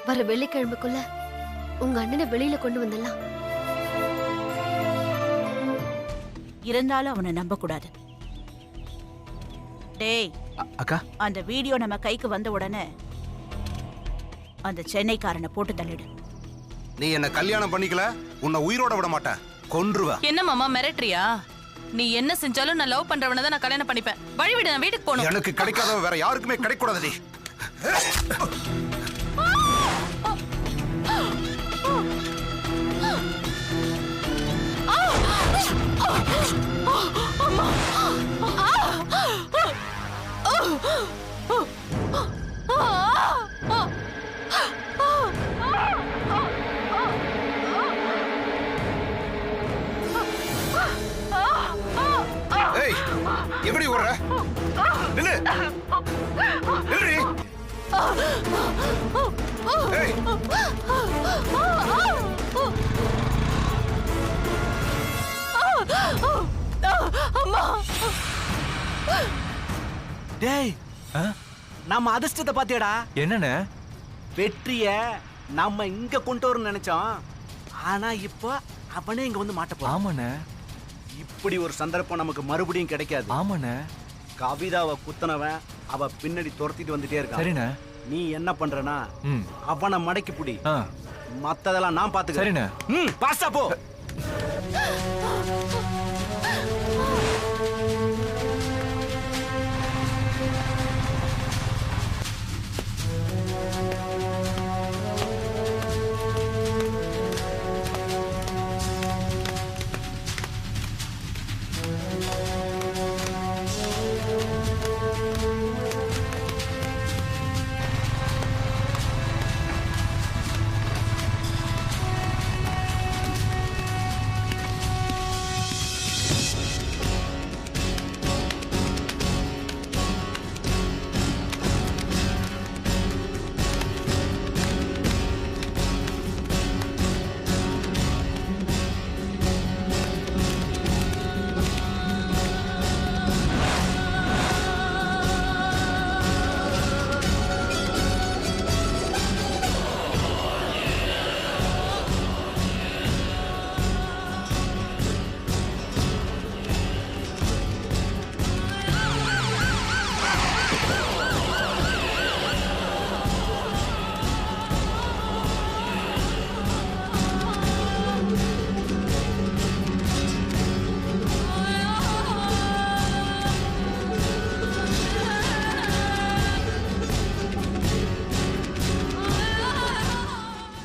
வர வெள்ளிக்கிழமைக்குள்ள உங்க அண்ணனை வெளியில கொண்டு வந்துடலாம். இருந்தாலும் அவனை நம்ப கூடாது. டேய் அக்கா, அந்த வீடியோ நம்ம கைக்கு வந்த உடனே அந்த சென்னைக்காரனை போட்டு தள்ளிடு. நீ என்ன கல்யாணம் பண்ணிக்கல, உன்னை உயிரோட விட மாட்டேன், கொன்றுவ. என்ன மாமா மிரட்டறியா? நீ என்ன செஞ்சாலும் நான் லவ் பண்றவனை தான் நான் கல்யாணம் பண்ணிப்பேன். வழிவிடு, நான் வீட்டுக்கு போகணும். எனக்கு கிடைக்காதவ வேற யாருக்குமே கிடைக்கூடாது. ஏய், எப்படி ஓடுற? நில்லு, நில்லுடி. ஏய், டேய், நம்ம அதிர்ஷ்டத்தை பாத்தியடா. என்னண்ணே? வெற்றிய நம்ம இங்க கொண்டு வரணும்னு நினைச்சோம். ஆனா இப்போ அவனே இங்க வந்து மாட்ட போறான். ஆமாண்ணே. இப்படி ஒரு சந்தர்ப்பம் நமக்கு மறுபடியும் கிடைக்காது. ஆமாண்ணே. கவிதாவை குத்தனவன் அவ பின்னாடி துரத்திட்டு வந்துட்டே இருக்கான். சரிண்ணே. நீ என்ன பண்றனா அவனை மடக்கி புடி. மத்ததெல்லாம் நான் பாத்துக்கிறேன். சரிண்ணே. பாஸ்டா போ.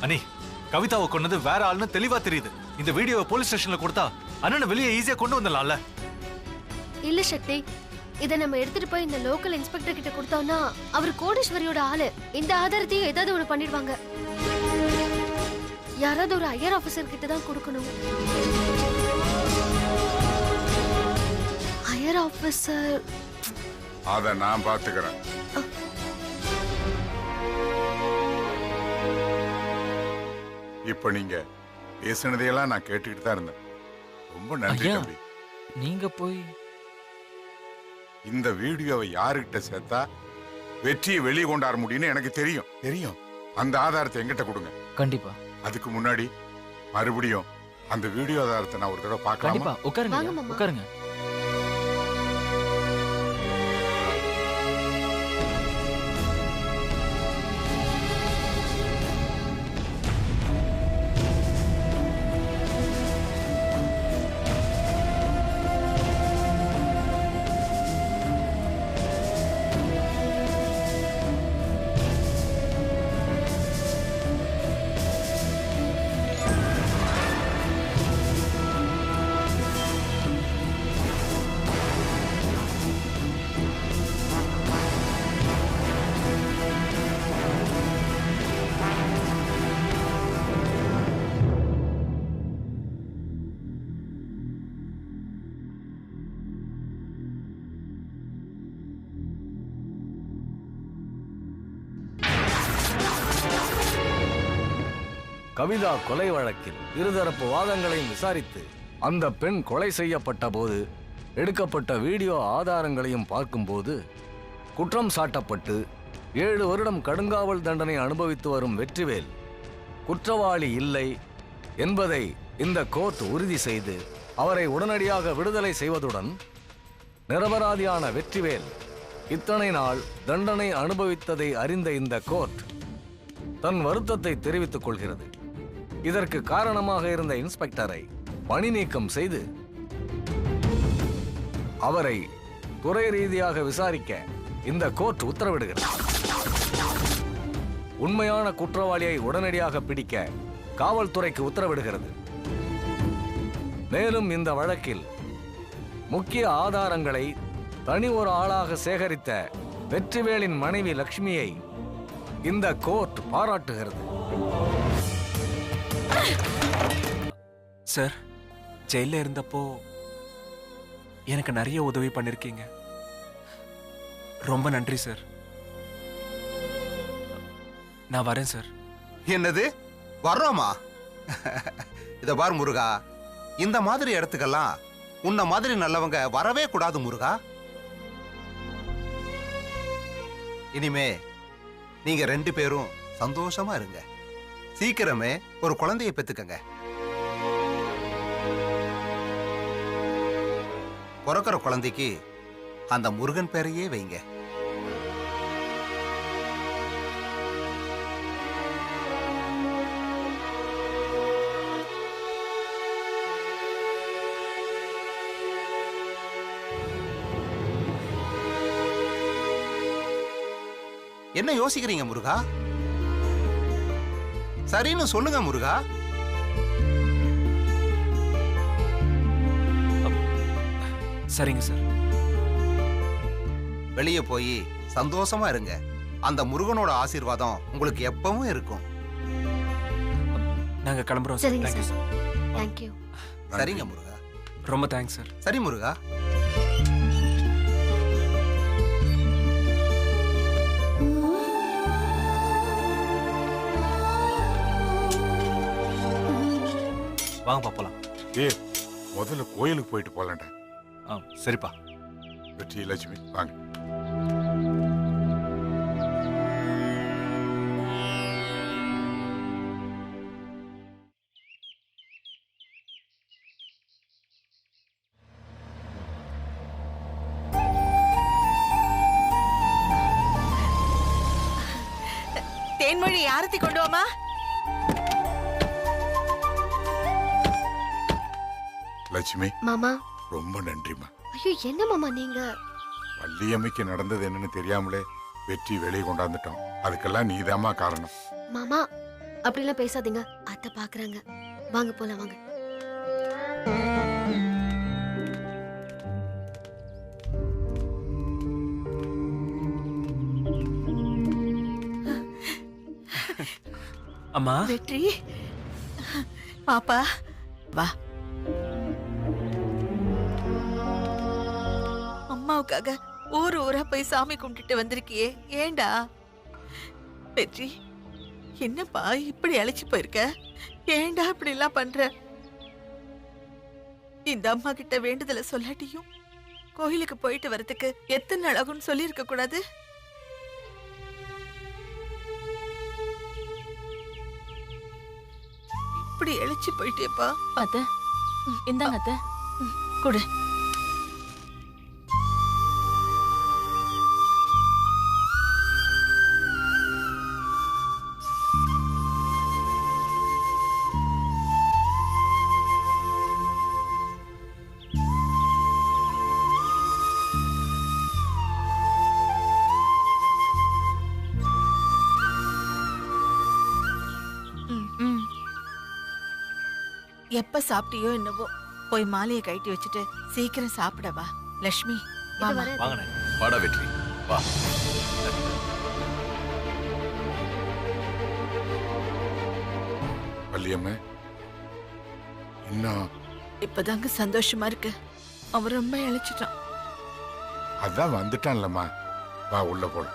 அனி, கவிதாவை கொண்டது வேற ஆளுன்னு தெளிவா தெரியுது. இந்த வீடியோவை போலீஸ் ஸ்டேஷன்ல கொடுத்தா அண்ணனை வெளியே ஈஸியா கொண்டு வந்துடலாம்ல. இல்ல சக்தி, இதை நம்ம எடுத்துட்டு போய் இந்த லோக்கல் இன்ஸ்பெக்டர் கிட்ட கொடுத்தோம்னா அவர் கோடீஸ்வரியோட ஆளு. இந்த ஆதாரத்தையும் ஏதாவது ஒண்ணு பண்ணிடுவாங்க. யாராவது ஒரு ஹையர் ஆபீசர் கிட்ட தான் கொடுக்கணும். ஹையர் ஆபீசர் அத நான் பாத்துக்கிறேன். இப்ப நீங்க பேசினதையெல்லாம் நான் கேட்டுக்கிட்டு தான் இருந்தேன். ரொம்ப நன்றி தம்பி. நீங்க போய் இந்த வீடியோவை யாருக்கிட்ட சேர்த்தா வெற்றியை வெளியே கொண்டாட முடியும்னு எனக்கு தெரியும். அந்த ஆதாரத்தை எங்கிட்ட கொடுங்க. கண்டிப்பா. அதுக்கு முன்னாடி மறுபடியும் அந்த வீடியோ ஆதாரத்தை நான் ஒரு தடவை பார்க்கலாமா? கண்டிப்பா. உட்காருங்க, உட்காருங்க. கவிதா கொலை வழக்கில் இருதரப்பு வாதங்களையும் விசாரித்து அந்த பெண் கொலை செய்யப்பட்ட போது எடுக்கப்பட்ட வீடியோ ஆதாரங்களையும் பார்க்கும்போது குற்றம் சாட்டப்பட்டு 7 வருடம் கடுங்காவல் தண்டனை அனுபவித்து வரும் வெற்றிவேல் குற்றவாளி இல்லை என்பதை இந்த கோர்ட் உறுதி செய்து அவரை உடனடியாக விடுதலை செய்வதுடன் நிரபராதியான வெற்றிவேல் இத்தனை நாள் தண்டனை அனுபவித்ததை அறிந்த இந்த கோர்ட் தன் வருத்தத்தை தெரிவித்துக் கொள்கிறது. இதற்கு காரணமாக இருந்த இன்ஸ்பெக்டரை பணி நீக்கம் செய்து அவரை துறை ரீதியாக விசாரிக்க இந்த கோர்ட் உத்தரவிடுகிறது. உண்மையான குற்றவாளியை உடனடியாக பிடிக்க காவல்துறைக்கு உத்தரவிடுகிறது. மேலும் இந்த வழக்கில் முக்கிய ஆதாரங்களை தனி ஒரு ஆளாக சேகரித்த வெற்றிவேலின் மனைவி லட்சுமியை இந்த கோர்ட் பாராட்டுகிறது. சார், ஜெயில இருந்தப்போ எனக்கு நிறைய உதவி பண்ணிருக்கீங்க. ரொம்ப நன்றி சார். நான் வரேன் சார். என்னது வர்றோமா? இத பார் முருகா, இந்த மாதிரி இடத்துக்கெல்லாம் உன்ன மாதிரி நல்லவங்க வரவே கூடாது முருகா. இனிமே நீங்க 2 பேரும் சந்தோஷமா இருங்க. சீக்கிரமே ஒரு குழந்தையை பெத்துக்கங்க. பிறக்கிற குழந்தைக்கு அந்த முருகன் பேரையே வைங்க. என்ன யோசிக்கிறீங்க முருகா? சரின்னு சொல்லுங்க முருகா. சரிங்க சார். வெளியே போய் சந்தோஷமா இருங்க. அந்த முருகனோட ஆசீர்வாதம் உங்களுக்கு எப்பவும் இருக்கும். நாங்க கிளம்புறோம் சார். சரிங்க தேங்க்யூ சார். சார். தேங்க்யூ. சரிங்க முருகா. ரொம்ப தேங்க்ஸ் சார். சரி முருகா. வாங்கப்பா போலாம். முதல்ல கோயிலுக்கு போயிட்டு போலாம்டா. சரிப்பா. வெற்றி, லட்சுமி வாங்க. தேன்மொழி ஆரத்தி கொண்டு வாமா. லட்சுமி மாமா. ரொம்ப நன்றிமா. ஐயோ என்ன மாமா நீங்க? வள்ளியம்மைக்கு நடந்தது என்னன்னு தெரியாமலே வெற்றி வெளியே கொண்டாந்துட்டோம். அதுக்கெல்லாம் நீதாம்மா காரணம். மாமா அப்படிலாம் பேசாதீங்க. அத்தை பாக்குறாங்க. வாங்க போலாம் வாங்க. அம்மா. வெற்றி பாப்பா வா. அம்மாவுக்காக ஊரா போய் சாமி கும்பிட்டுட்டு வந்திருக்கியே, ஏண்டா? வெற்றி என்னப்பா இப்படி அழைச்சு போயிருக்க? ஏண்டா இப்படி எல்லாம் பண்ற? இந்த அம்மா கிட்ட வேண்டுதலை சொல்லாட்டியும் கோயிலுக்கு போயிட்டு வரதுக்கு எத்தனை நாள் ஆகும்னு சொல்லி இருக்க கூடாது? இப்படி அழைச்சு போயிட்டேப்பா. அத்தை இந்தாங்க அத்தை. கொடு. எப்ப சாப்பிட்டியோ என்னவோ, போய் மாலையை கட்டி வச்சுட்டு சீக்கிரம் சாப்பிடவா. லட்சுமி வாமா. வாங்கண்ணே. வாடா வெற்றி வா. வள்ளியம்மை இன்னும் இப்பதாங்க சந்தோஷமா இருக்கு. அவன் ரொம்ப இழைச்சிட்டான். அதான் வந்துட்டான்லம்மா. வா உள்ள போட.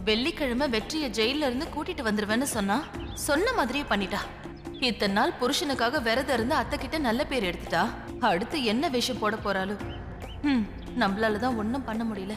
வெள்ளிக்கிழமை வெற்றியை ஜெயில இருந்து கூட்டிட்டு வந்துருவேன்னு சொன்னா சொன்ன மாதிரியே பண்ணிட்டா. இத்தனை நாள் புருஷனுக்காக விரதம் இருந்து அத்தை கிட்ட நல்ல பேர் எடுத்துட்டா. அடுத்து என்ன விஷயம் போட போறாளோ? நம்மளாலதான் ஒன்னும் பண்ண முடியல.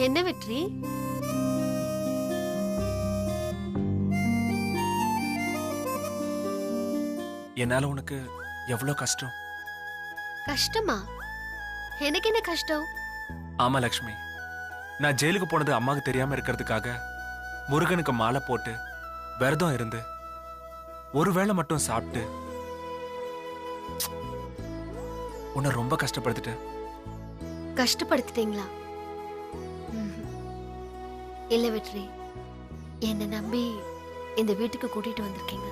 என்ன வெற்றி? என்னால உனக்கு எவ்வளவு கஷ்டம். கஷ்டமா? எனக்கு என்ன கஷ்டம்? ஆமா லக்ஷ்மி, நான் ஜெயிலுக்கு போனது அம்மாவுக்கு தெரியாம இருக்கிறதுக்காக முருகனுக்கு மாலை போட்டு விரதம் இருந்து ஒருவேளை மட்டும் சாப்பிட்டு உன்னை ரொம்ப கஷ்டப்படுத்திட்டேன். கஷ்டப்படுத்திட்டீங்களா? இல்ல வெற்றி, என்ன நம்பி இந்த வீட்டுக்கு கூட்டிட்டு வந்திருக்கீங்க.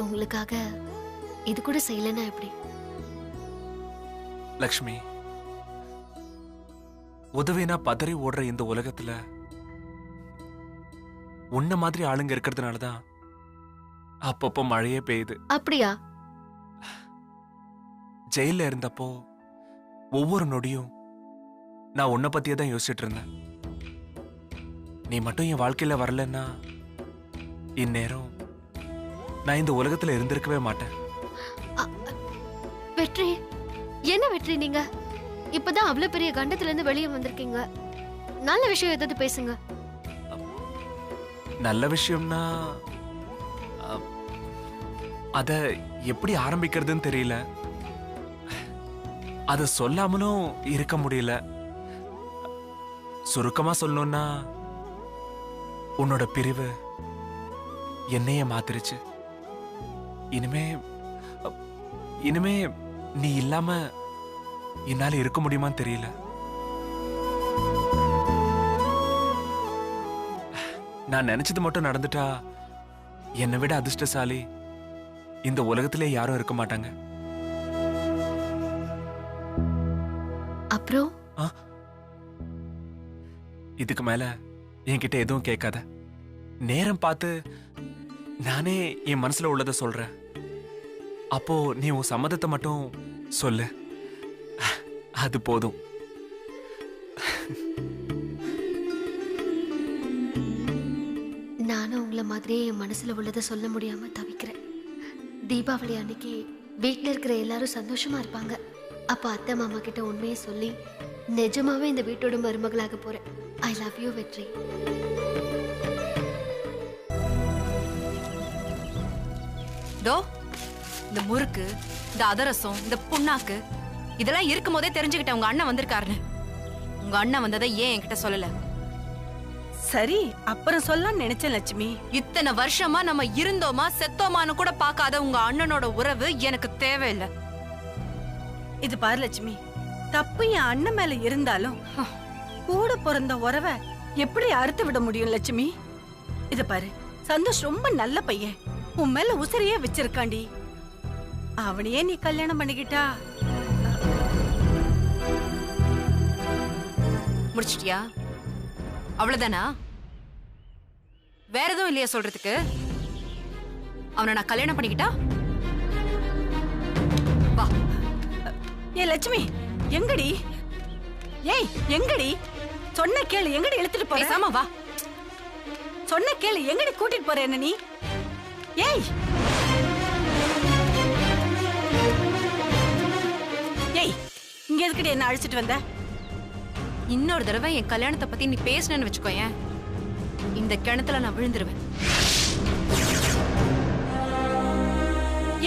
உங்களுக்காக இது கூட செய்யலன்னா எப்படி? லக்ஷ்மி, உதவினா பதறி ஓடுற இந்த உலகத்துல உன்ன மாதிரி ஆளுங்க இருக்கிறதுனாலதான் அப்பப்போ மழையே பெய்யுது. அப்படியா? ஜெயில இருந்தப்போ ஒவ்வொரு நொடியும் நான் உன்னை பத்தியே தான் யோசிச்சுட்டு இருந்தேன். நீ மட்டும் என் வாழ்க்கையில வரலன்னா இந்நேரம் நான் இந்த உலகத்துல இருந்திருக்கவே மாட்டேன். வெற்றி, என்ன வெற்றி நீங்க இப்பதான் அவ்வளவு பெரிய கண்டத்துல இருந்து வெளியே வந்திருக்கீங்க. நல்ல விஷயம் ஏதாவது பேசுங்க. நல்ல விஷயம்னா அத எப்படி ஆரம்பிக்கிறதுன்னு தெரியல. அத சொல்லாமலும் இருக்க முடியல. சுருக்கமா சொல்லணும்னா உன்னோட பிரிவு என்னைய மாத்திருச்சு. இனிமே நீ இல்லாம என்னால இருக்க முடியுமான்னு தெரியல. நான் நினைச்சது மட்டும் நடந்துட்டா என்னை விட அதிர்ஷ்டசாலி இந்த உலகத்திலே யாரும் இருக்க மாட்டாங்க. அப்புறம் இதுக்கு மேல என்கிட்ட எதுவும் கேட்காத. நேரம் பார்த்து நானே என் மனசுல உள்ளதை சொல்றேன். அப்போ நீ உன் சம்மதத்தை மட்டும் சொல்லு, அது போதும். நானும் உங்களை மாதிரியே என் மனசுல உள்ளதை சொல்ல முடியாம தவிக்கிறேன். தீபாவளி அன்னைக்கு வீட்டுல இருக்கிற எல்லாரும் சந்தோஷமா இருப்பாங்க. அப்ப அத்தை மாமா கிட்ட உண்மையை சொல்லி நிஜமாவே இந்த வீட்டோட மருமகளாக போறேன். ஐ லவ் யூ வெற்றி. தோ இந்த முறுக்கு, இந்த அதரசம், இந்த புண்ணாக்கு இதெல்லாம் இருக்கும் போதே தெரிஞ்சுக்கிட்டேன் உங்க அண்ணன் வந்திருக்காருன்னு. உங்க அண்ணன் வந்ததை ஏன் என்கிட்ட சொல்லல? சரி, அப்புறம் சொல்லலாம்னு நினைச்சேன் லட்சுமி. இத்தனை வருஷமா நம்ம இருந்தோமா செத்தோமான்னு கூட பார்க்காத உங்க அண்ணனோட உறவு எனக்கு தேவையில்லை. இது பாரு லட்சுமி, தப்பு என் அண்ணன் மேல இருந்தாலும் கூட பிறந்த உறவை எப்படி அறுத்து விட முடியும் லட்சுமி? இது பாரு, சந்தோஷ் ரொம்ப நல்ல பையன், உன் மேல உசிரியே வச்சிருக்காண்டி. அவனையே நீ கல்யாணம் பண்ணிக்கிட்டா முடிச்சிட்டியா? அவ்வளவுதானா? வேற எதுவும் இல்லையா சொல்றதுக்கு? அவனை நான் கல்யாணம் பண்ணிக்கிட்டா? வா. ஏ லட்சுமி, எங்கடி? ஏய் எங்கடி? சொன்ன கேளு, எங்கடி இழுத்துட்டு போற? பேசாம வா. சொன்ன கேளு, எங்கடி கூட்டிட்டு போற என்ன நீ? ஏய் ஏய், இங்க எதுக்கடி என்ன அழைச்சிட்டு வந்த? இன்னொரு தடவை என் கல்யாணத்தை பத்தி நீ பேசணும்னு வச்சுக்கோயேன், இந்த கிணத்துல நான் விழுந்துருவேன்.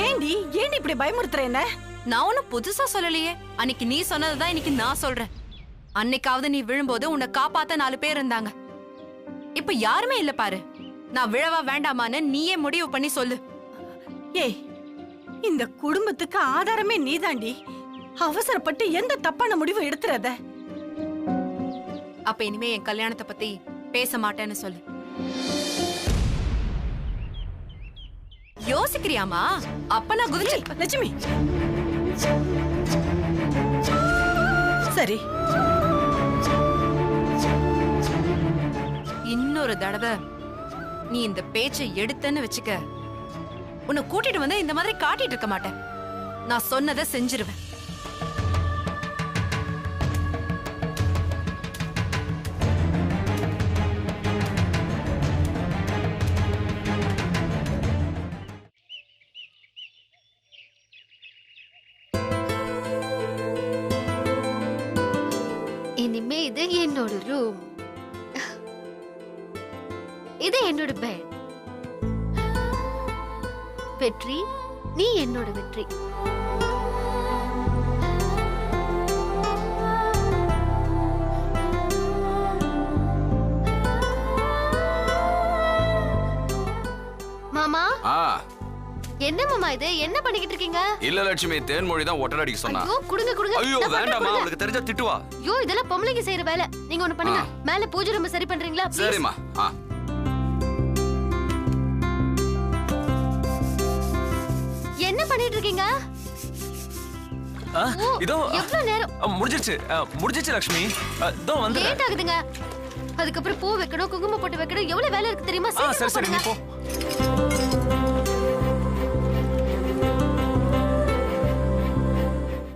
ஏண்டி இப்படி பயமுறுத்துற என்ன? நான் ஒன்னும் புதுசா சொல்லலையே. அன்னைக்கு நீ சொன்னதுதான் இன்னைக்கு நான் சொல்றேன். அன்னைக்காவது நீ விழும்போது உன்னை காப்பாத்த 4 பேர் இருந்தாங்க. இப்ப யாருமே இல்ல பாரு. நான் விழவா வேண்டாமான்னு நீயே முடிவு பண்ணி சொல்லு. ஏய், இந்த குடும்பத்துக்கு ஆதாரமே நீதாண்டி. அவசரப்பட்டு எந்த தப்பான முடிவு எடுத்துறத. அப்ப இனிமே என் கல்யாணத்தை பத்தி பேச மாட்டேன்னு சொல்லு. யோசிக்கிறியாமா? அப்ப நான் குதிச்சு. லட்சுமி சரி, இன்னொரு தடவை நீ இந்த பேச்சை எடுத்தன்னு வச்சுக்க, உன்னை கூட்டிட்டு வந்து இந்த மாதிரி காட்டிட்டு இருக்க மாட்டேன். நான் சொன்னதை செஞ்சிருவேன். இனிமே இது என்னோட ரூம், இது என்னோட பெட். வெற்றி, நீ என்னோட வெற்றி. மாமா, என்ன மாமா இது? என்ன பண்ணிக்கிட்டு இருக்கீங்க? இல்ல லட்சுமி, தேன்மொழி தான் ஒட்டடை அடிக்க சொன்னா. ஐயோ குடுங்க குடுங்க. ஐயோ வேண்டாமா, அவளுக்கு தெரிஞ்சா திட்டுவா. ஐயோ இதெல்லாம் பொம்பளைங்க செய்யற வேலை. நீங்க ஒண்ணு பண்ணுங்க, மேல பூஜை ரூம் சரி பண்றீங்களா? சரிம்மா. என்ன பண்ணிட்டு இருக்கீங்க? இதோ எவ்வளவு நேரம் முடிஞ்சிச்சு லட்சுமி. இதோ வந்து லேட் ஆகுதுங்க. அதுக்கப்புறம் பூ வைக்கணும், குங்குமம் போட்டு வைக்கணும், எவ்வளவு வேலை இருக்கு தெரியுமா? சரி நீ போ.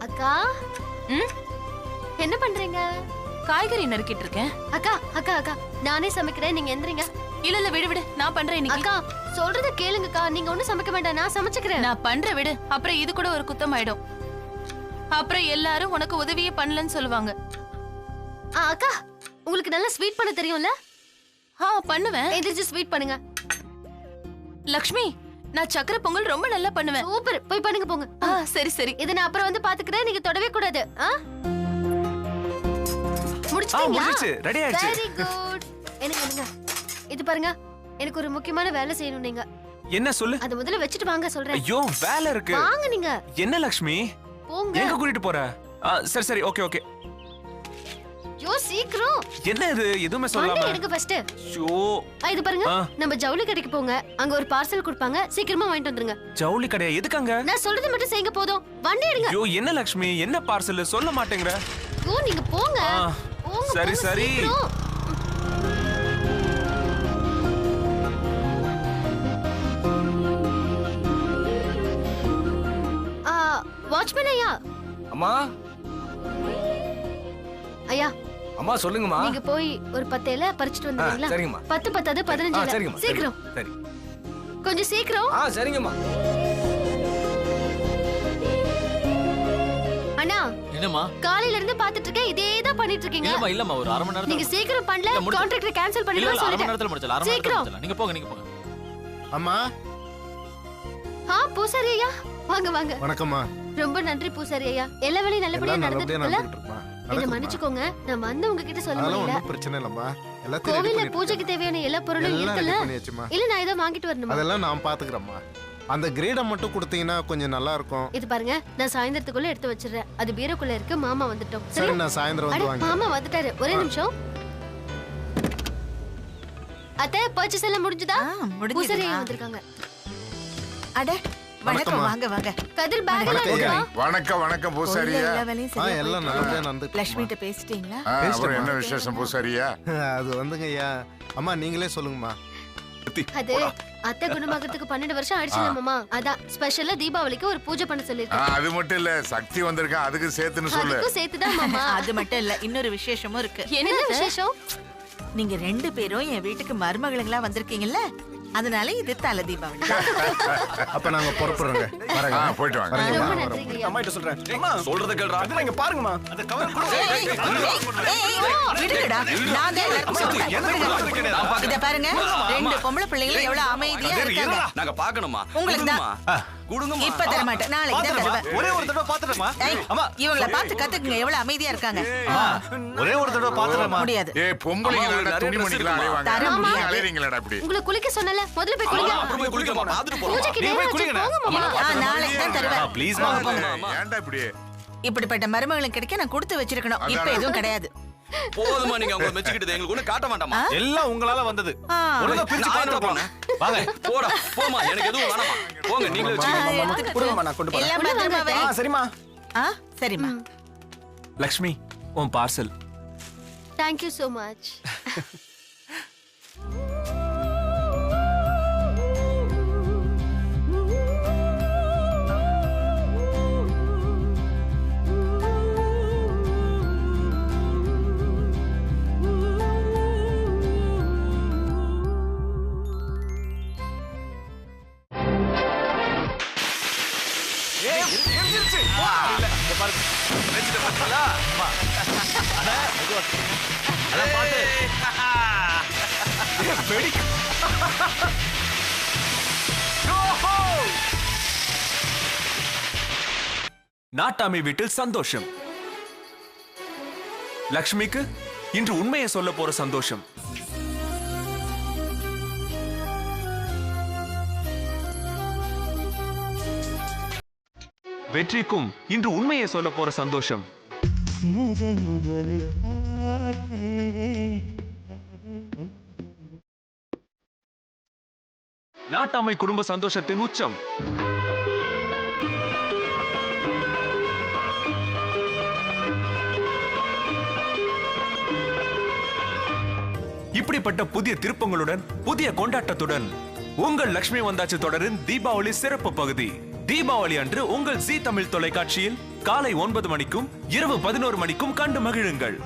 அக்கா, என்ன பண்றீங்க? காய்கறி நறுக்கிட்டு இருக்கேன். அக்கா அக்கா அக்கா, நானே சமைக்கிறேன், நீங்க எந்திரிங்க. இல்ல விடு நான் பண்றேன் இன்னைக்கு. அக்கா சொல்றத கேளுங்கக்கா, நீங்க ஒண்ணும் சமைக்க வேண்டாம், நான் சமைச்சுக்கிறேன். நான் பண்ற விடு, அப்புறம் இது கூட ஒரு குத்தம் ஆயிடும். அப்புறம் எல்லாரும் உனக்கு உதவியே பண்ணலன்னு சொல்லுவாங்க. அக்கா, உங்களுக்கு நல்லா ஸ்வீட் பண்ண தெரியும்ல? பண்ணுவேன். எந்திரிச்சு ஸ்வீட் பண்ணுங்க. லக்ஷ்மி, நான் சக்கரை பொங்கல் ரொம்ப நல்லா பண்ணுவேன். சூப்பர், போய் பண்ணுங்க போங்க. சரி இத நான் அப்புறம் வந்து பாத்துக்கிறேன், நீங்க தொடவே கூடாது. முடிச்சிட்டீங்களா? ரெடி ஆயிடுச்சு. Very good. என்னங்க இது பாருங்க, எனக்கு ஒரு முக்கியமான வேலை செய்யணும். நீங்க என்ன சொல்லு? அத முதல்ல வெச்சிட்டு வாங்க சொல்றேன். ஐயோ வேலை இருக்கு. வாங்க நீங்க. என்ன லட்சுமி? போங்க. எங்க கூட்டிட்டு போற? சரி ஓகே. யோ சீக்கிரம். என்ன இது எதுமே சொல்லாம? எடுங்க ஃபர்ஸ்ட். ஐயோ இது பாருங்க, நம்ம ஜவுளி கடைக்கு போங்க, அங்க ஒரு பார்சல் கொடுப்பாங்க, சீக்கிரமா வாங்கிட்டு வந்துருங்க. ஜவுளி கடையா? எதுக்குங்க? நான் சொல்றது மட்டும் செய்யுங்க போதும். வண்டி எடுங்க. ஐயோ என்ன லட்சுமி, என்ன பார்சல் சொல்ல மாட்டேங்கற? ஐயோ நீங்க போங்க. சரி வாட்ச்மேன் ஐயா. அம்மா. ஐயா. அம்மா சொல்லுங்கம்மா. நீங்க போய் ஒரு 10 இலை பறிச்சிட்டு வந்துறீங்களா? சரிங்கம்மா. 10 10 15 இலை. சரிங்கம்மா. சீக்கிரம். சரி. கொஞ்சம் சீக்கிரம். சரிங்கம்மா. அண்ணா. என்னம்மா? காலையில இருந்து பாத்துட்டு இருக்கேன், இதே தான் பண்ணிட்டு இருக்கீங்க. இல்லம்மா ஒரு அரை மணி நேரத்துல. நீங்க சீக்கிரம் பண்ணல, கான்ட்ராக்ட் கேன்சல் பண்ணிடுவேன் சொல்லிட்டேன். அரை மணி நேரத்துல முடிச்சலாம். சீக்கிரம். நீங்க போங்க. அம்மா. பூசாரி ஐயா, வாங்க. வணக்கம்மா. ரொம்ப நன்றி பூசாரி ஐயா, எல்லா வேலையும் நல்லபடியா நடந்துட்டுல. என்ன மன்னிச்சுக்கோங்க, நான் வந்து உங்ககிட்ட சொல்ல முடியல. ஒண்ணும் பிரச்சனை இல்லம்மா, எல்லாத்தையும் கோவில்ல பூஜைக்கு தேவையான எல்லா பொருளும் இருக்குல்ல? இல்ல நான் ஏதோ வாங்கிட்டு வரணுமா? அதெல்லாம் நான் பாத்துக்கறேன்மா. அந்த கிரேட மட்டும் கொடுத்தீங்கன்னா கொஞ்சம் நல்லா இருக்கும். இது பாருங்க, நான் சாயந்தரத்துக்குள்ள எடுத்து வச்சிடுறேன். அது பீரோக்குள்ள இருக்கு. மாமா வந்துட்டோம். சரி நான் சாயந்தரம் வந்து வாங்க. மாமா வந்துட்டாரு, ஒரே நிமிஷம். அத்தை பர்ச்சேஸ் எல்லாம் முடிஞ்சதா? பூசாரி ஐயா வந்திருக்காங்க. அட வணக்கம், வாங்க. கதிர் பேக் எல்லாம் எடுங்க. வணக்கம் பூசாரியா. எல்லாம் நல்லபடியா நடந்துட்டு. லட்சுமி கிட்ட பேசிட்டீங்களா? அப்புறம் என்ன விசேஷம் பூசாரியா? அது வந்துங்க ஐயா. அம்மா நீங்களே சொல்லுங்கம்மா. அது அத்தை குணமாகறதுக்கு 12 வருஷம் ஆயிடுச்சுல மாமா. அதான் ஸ்பெஷலா தீபாவளிக்கு ஒரு பூஜை பண்ண சொல்லிருக்கேன். அது மட்டும் இல்ல, சக்தி வந்திருக்கா, அதுக்கு சேர்த்துன்னு சொல்லு. அதுக்கு சேர்த்துதான் மாமா. அது மட்டும் இல்ல, இன்னொரு விசேஷமும் இருக்கு. என்ன விசேஷம்? நீங்க 2 பேரும் என் வீட்டுக்கு மருமகளுங்களா வந்திருக்கீங்கல்ல, அதனால இது தல தீபாவளி. அப்ப நாங்க புறப்படுறோங்க. போயிட்டு வாங்க. ரொம்ப நன்றிங்க. அம்மா கிட்ட சொல்றேன். அம்மா சொல்றத கேளுடா. அது இங்க பாருங்கம்மா. அந்த கவர் கொடு. விடுங்கடா, நான் தான் எல்லாரும் சொல்றேன். இத பாருங்க, 2 பொம்பளை பிள்ளைங்க எவ்வளவு அமைதியா இருக்காங்க. நாங்க பார்க்கணுமா? உங்களுக்கு தான் குடுங்கம்மா. இப்ப தர மாட்டேன், நாளைக்கு தான் தருவேன். ஒரே ஒரு தடவை பாத்துறேமா? அம்மா இவங்கள பார்த்து கத்துக்குங்க, எவ்வளவு அமைதியா இருக்காங்க. ஒரே ஒரு தடவை பாத்துறேமா? முடியாது. பொம்பளைங்களோட துணிமணிகளா அலைவாங்க. நீங்க அலைறீங்களடா அப்படி? உங்களுக்கு குளிக்க சொன்னல, முதல்ல போய் குளிங்க. அப்புறம் போய் குளிக்கமா? பாத்துட்டு போறோம். பூஜைக்கு நேரா போங்க மாமா. நாளைக்கு தான் தருவேன். ப்ளீஸ் ஏன்டா இப்படி? இப்படிப்பட்ட மருமகளும் கிடைக்க நான் கொடுத்து வச்சிருக்கணும். இப்ப எதுவும் கிடையாது. போதுமா நீங்க உங்களை மெச்சிக்கிட்டது எங்களுக்கு ஒண்ணு காட்ட வேண்டாமா? எல்லாம் உங்களால வந்தது. ஒழுங்கா பிரிச்சு கொண்டு போங்க. வாங்க. போடா போமா, எனக்கு எதுவும் வேணாமா. போங்க நீங்களே வச்சுக்கோங்க. கொடுங்கம்மா, நான் கொண்டு போறேன். எல்லாம் பத்திரமா வை. சரிம்மா. சரிம்மா. லக்ஷ்மி உன் parcel. Thank you so much. நாட்டாமை வீட்டில் சந்தோஷம். லக்ஷ்மிக்கு இன்று உண்மையை சொல்ல போற சந்தோஷம். வெற்றிக்கும் இன்று உண்மையை சொல்ல போற சந்தோஷம். நாட்டாமை குடும்ப சந்தோஷத்தின் உச்சம். இப்படிப்பட்ட புதிய திருப்பங்களுடன் புதிய கொண்டாட்டத்துடன் உங்கள் லக்ஷ்மி வந்தாச்சு தொடரின் தீபாவளி சிறப்பு பகுதி. தீபாவளி அன்று உங்கள் ஜீ தமிழ் தொலைக்காட்சியில் காலை 9 மணிக்கும் இரவு 11 மணிக்கும் கண்டு மகிழுங்கள்.